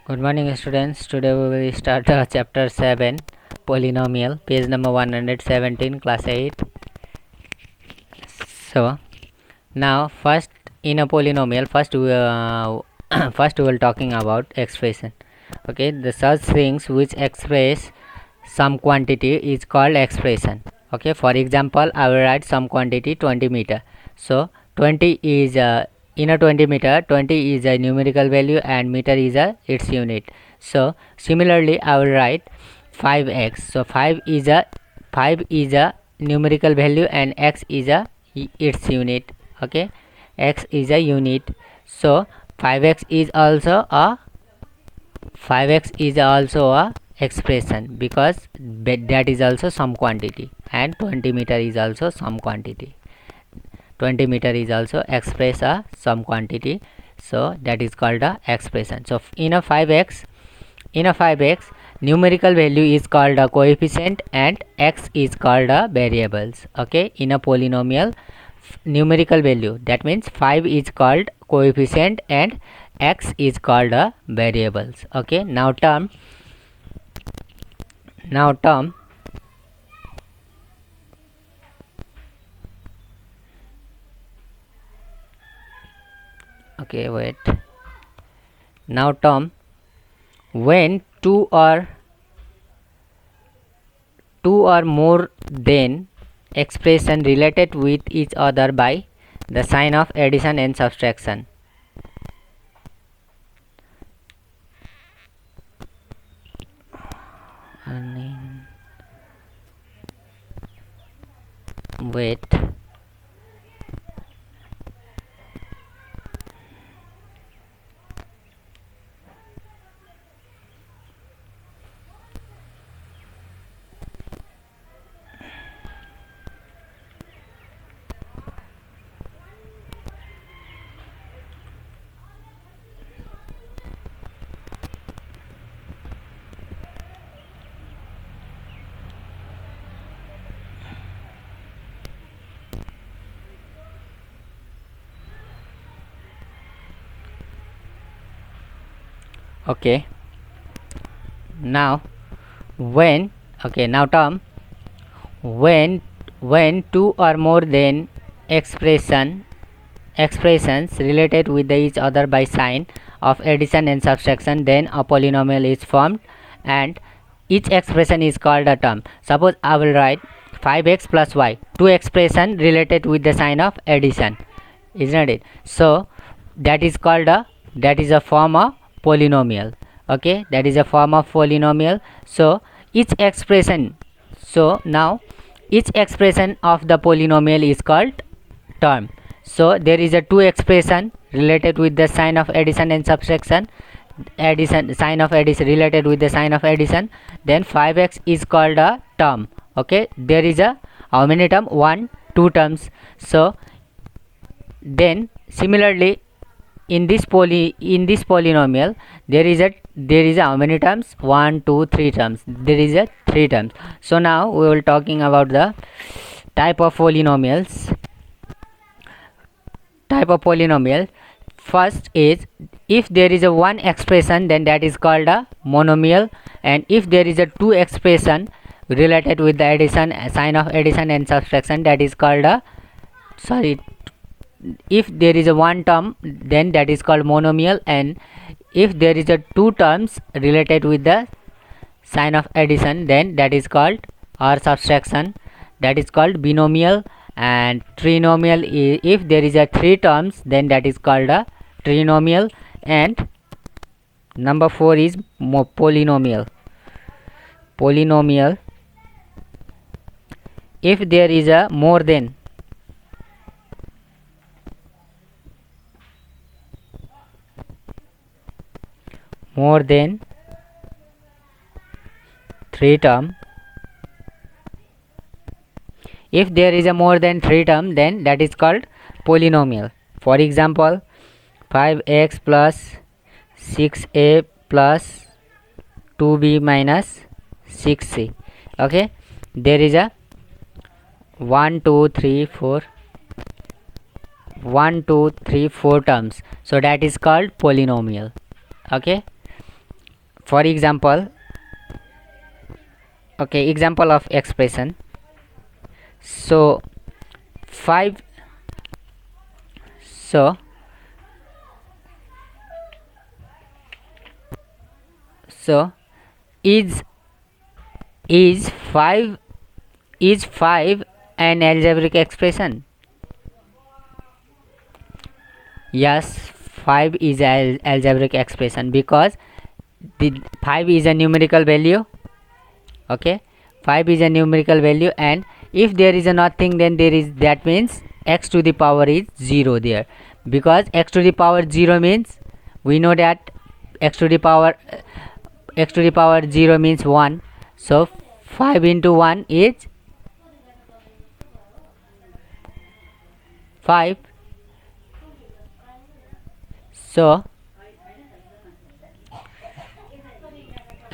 Good morning, students. Today we will start chapter 7, polynomial, page number 117, class 8. So, now first in a polynomial, first we will talking about expression. Okay, the such things which express some quantity is called expression. Okay, for example, I will write some quantity 20 meter. So 20 is in a 20 meter, 20 is a numerical value and meter is its unit. So similarly I will write 5x. So 5 is a numerical value and x is its unit. Okay, x is a unit. So 5x is also a 5x is also a expression because that is also some quantity, and 20 meter is also some quantity. 20 meter is also express a some quantity, so that is called a expression. So in a 5x numerical value is called a coefficient and x is called a variables. Okay, in a polynomial numerical value, that means 5 is called coefficient and x is called a variables. Okay, now term okay, wait. Now term when two or more than expression related with each other by the sign of addition and subtraction. Wait. Okay, now when now term when two or more than expressions related with each other by sign of addition and subtraction, then a polynomial is formed and each expression is called a term. Suppose I will write 5x plus y, two expression related with the sign of addition, isn't it? So that is a form of polynomial. Okay, that is a form of polynomial. So each expression, so now each expression of the polynomial is called term. So there is a two expression related with the sign of addition and subtraction, sign of addition related with the sign of addition, then 5x is called a term. Okay, there is a how many term? 1 2 terms. So then similarly in this polynomial there is a how many terms? 1 2 3 terms. There is a 3 terms. So now we will talking about the type of polynomials. First is if there is a one expression, then that is called a monomial, and if there is a two expression related with the addition, sign of addition and subtraction, that is called a if there is a one term, then that is called monomial, and if there is a two terms related with the sign of addition, then that is called, or subtraction, that is called binomial, and trinomial if there is a three terms, then that is called a trinomial, and number 4 is polynomial. If there is a more than three term, if there is a more than 3 term, then that is called polynomial. For example, 5x plus 6a plus 2b minus 6c. Okay, there is a 1 2 3 4 terms, so that is called polynomial. Okay, For example, okay, example of expression. So 5, so so is 5 is 5 an algebraic expression? Yes, 5 is an algebraic expression because the 5 is a numerical value. Okay, 5 is a numerical value, and if there is a nothing, then there is, that means x to the power is 0 there, because x to the power 0 means, we know that x to the power 0 means 1. So 5 into 1 is 5.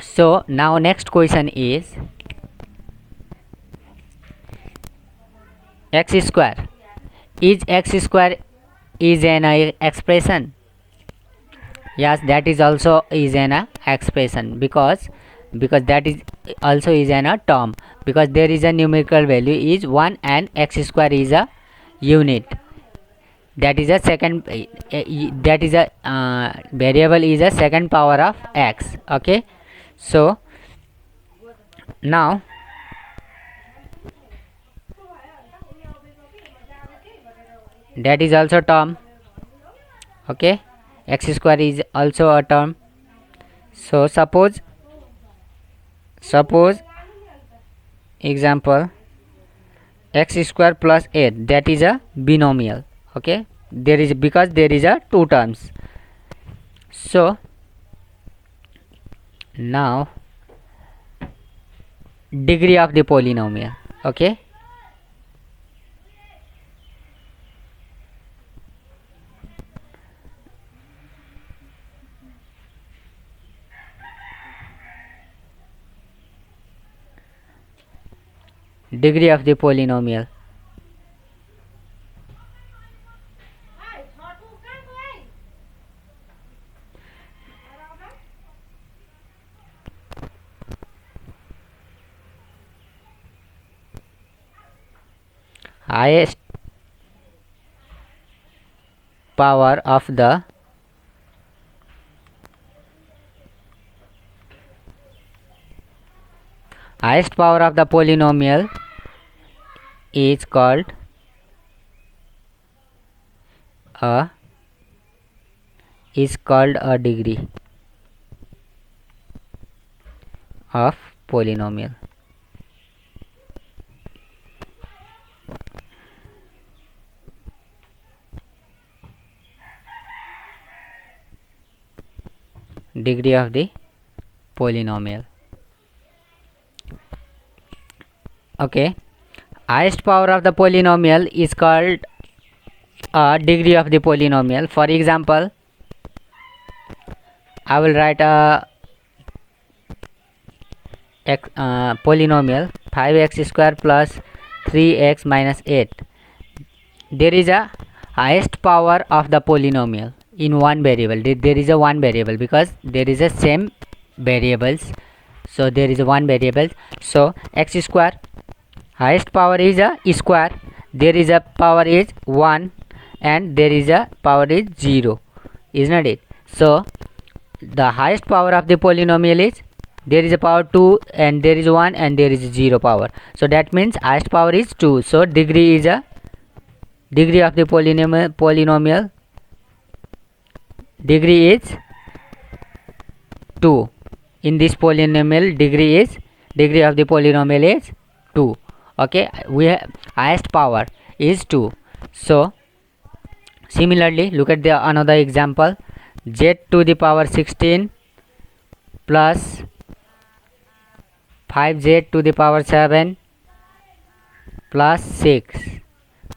So now next question is x square. Is x square is an expression? Yes, that is also is an expression, because that is also is an term, because there is a numerical value is 1 and x square is a unit. That is a second, that is a variable is a second power of x. Okay, so now that is also term. Okay, x square is also a term. So suppose example, x square plus 8, that is a binomial. Okay, there is, because there is a two terms. So now degree of the polynomial. Okay, degree of the polynomial. Highest power of the polynomial is called a degree of polynomial. Degree of the polynomial. Okay, highest power of the polynomial is called a degree of the polynomial. For example, I will write a polynomial 5x square plus 3x minus 8. There is a highest power of the polynomial in one variable. There is a one variable, because there is a same variables, so there is a one variable. So x square, highest power is a square, there is a power is 1 and there is a power is 0, is not it? So the highest power of the polynomial is, there is a power 2 and there is 1 and there is 0 power, so that means highest power is 2. So degree is a degree of the polynomial degree is 2. In this polynomial, degree of the polynomial is 2. Okay, we have highest power is 2. So similarly, look at the another example, z to the power 16 plus 5z to the power 7 plus 6.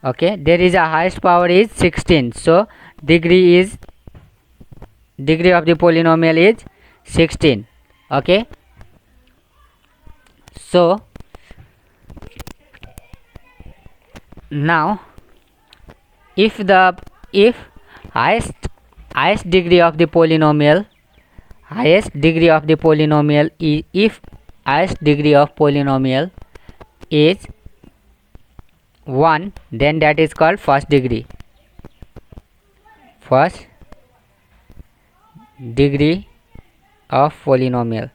Okay, there is a highest power is 16, so degree of the polynomial is 16. Okay, so now if highest degree of the polynomial highest degree of the polynomial is, if highest degree of polynomial is 1, then that is called first degree of polynomial.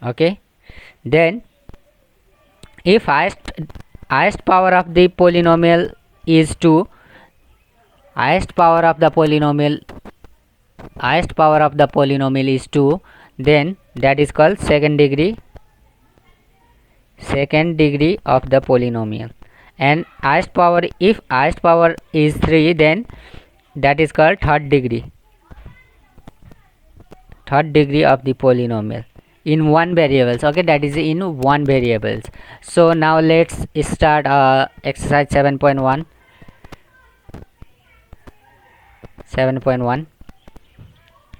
Okay, then if highest power of the polynomial is 2, highest power of the polynomial is 2, then that is called second degree of the polynomial. And if highest power is 3, then that is called third degree of the polynomial in one variables. Okay, that is in one variables. So now let's start exercise 7.1.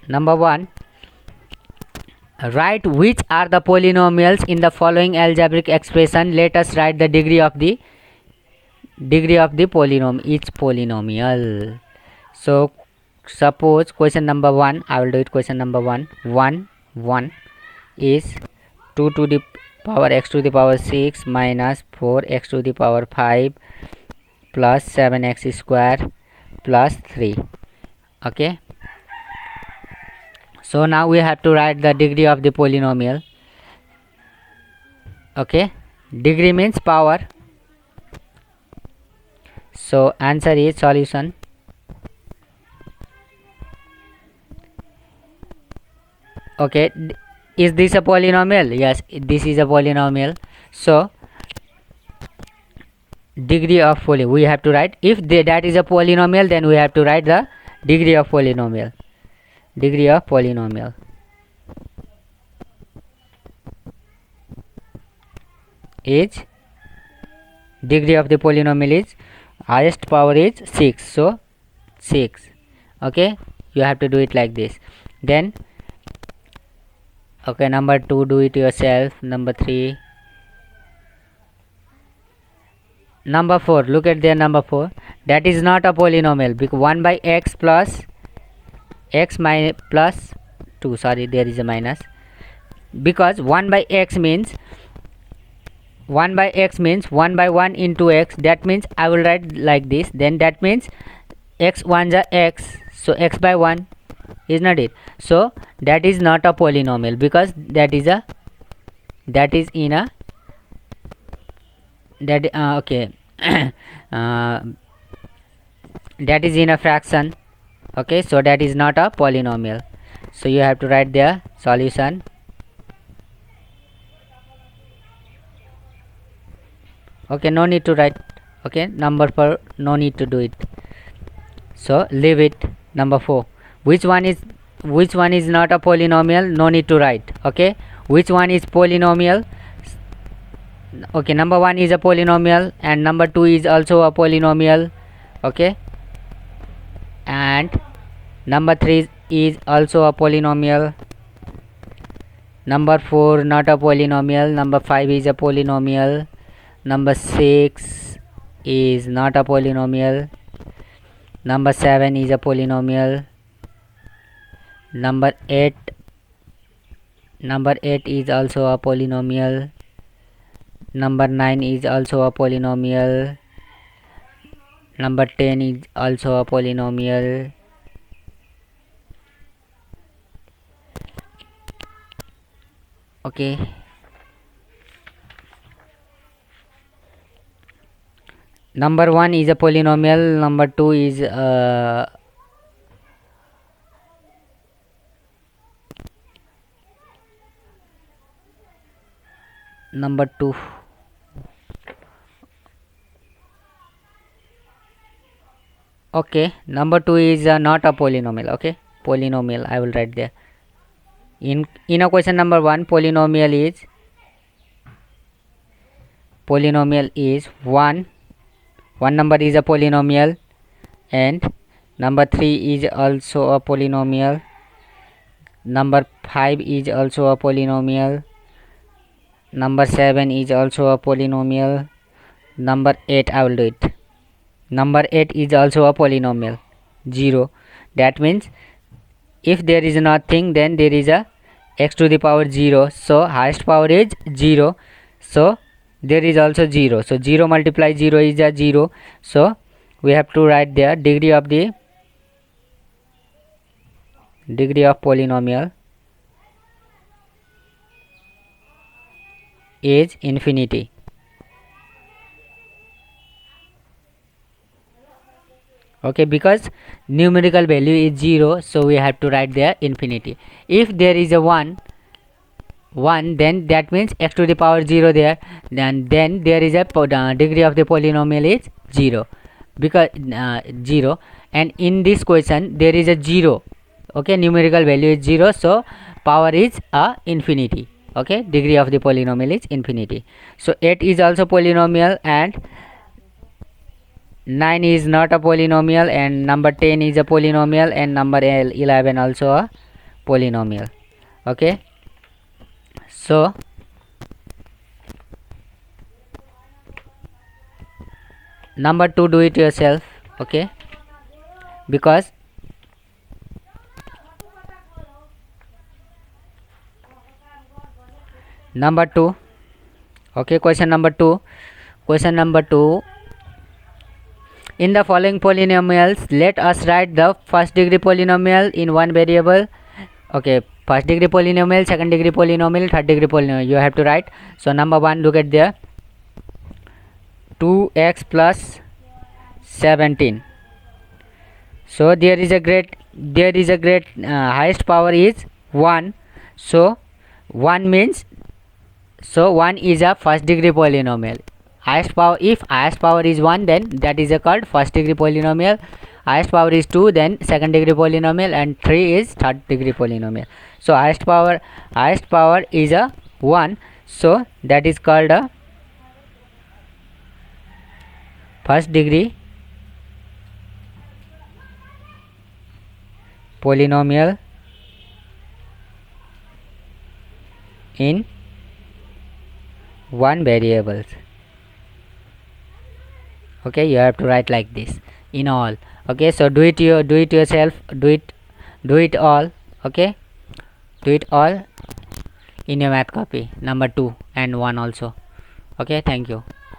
Number 1, write which are the polynomials in the following algebraic expression. Let us write the degree of the polynomial, each polynomial. So suppose question number 1, I will do it. Question number 1 is 2 to the power x to the power 6 minus 4x to the power 5 plus 7x square plus 3. Okay, so now we have to write the degree of the polynomial. Okay, degree means power. So answer is solution. Okay, is this a polynomial? Yes, this is a polynomial. So degree of polynomial we have to write. If that is a polynomial, then we have to write the degree of polynomial. Is degree of the polynomial is highest power is 6, so 6. Okay, you have to do it like this. Then okay, number 2, do it yourself. Number 3, number 4, look at there. Number 4, that is not a polynomial because 1 by x plus x minus plus 2, sorry, there is a minus, because 1 by x means 1 by 1 into x. That means I will write like this. Then that means x 1 is x, so x by 1, is not it? So that is not a polynomial because that is in a that is in a fraction. Okay, so that is not a polynomial. So you have to write their solution. Okay, no need to write. Okay, number 4, no need to do it, so leave it. Number 4, which one is not a polynomial? No need to write. Okay, which one is polynomial? Okay, number 1 is a polynomial and number 2 is also a polynomial. Okay, and number 3 is also a polynomial. Number 4 not a polynomial. Number 5 is a polynomial. Number 6 is not a polynomial. Number 7 is a polynomial. Number 8 is also a polynomial. Number 9 is also a polynomial. Number 10 is also a polynomial. Okay, number 1 is a polynomial. Number 2 is number 2. Okay, number 2 is not a polynomial. Okay, polynomial I will write there. In a question number 1, polynomial is 1 number is a polynomial, and number 3 is also a polynomial. Number 5 is also a polynomial. Number 7 is also a polynomial. Number 8, I will do it. Number 8 is also a polynomial, 0. that means if there is nothing, then there is a x to the power 0, so highest power is 0, so there is also 0, so 0 multiply 0 is a 0, so we have to write there degree of polynomial is infinity. Okay, because numerical value is 0, so we have to write there infinity. If there is a 1, then that means x to the power 0 there, then there is a degree of the polynomial is 0, because 0, and in this question there is a 0. Okay, numerical value is 0, so power is infinity. Okay, degree of the polynomial is infinity. So 8 is also polynomial, and 9 is not a polynomial, and number 10 is a polynomial, and number 11 also a polynomial. Okay, so number 2, do it yourself. Okay, because number 2, okay, question number 2, in the following polynomials, let us write the first degree polynomial in one variable. Okay, first degree polynomial, second degree polynomial, third degree polynomial, you have to write. So number 1, look at there, 2x plus 17. So there is a great highest power is 1, so 1 means, so 1 is a first degree polynomial. Highest power, if highest power is 1, then that is called first degree polynomial. Highest power is 2, then second degree polynomial, and 3 is third degree polynomial. So highest power is a 1, so that is called a first degree polynomial in one variables. Okay, you have to write like this in all. Okay, so do it yourself, do it all. Okay, do it all in your math copy, number 2 and 1 also. Okay, thank you.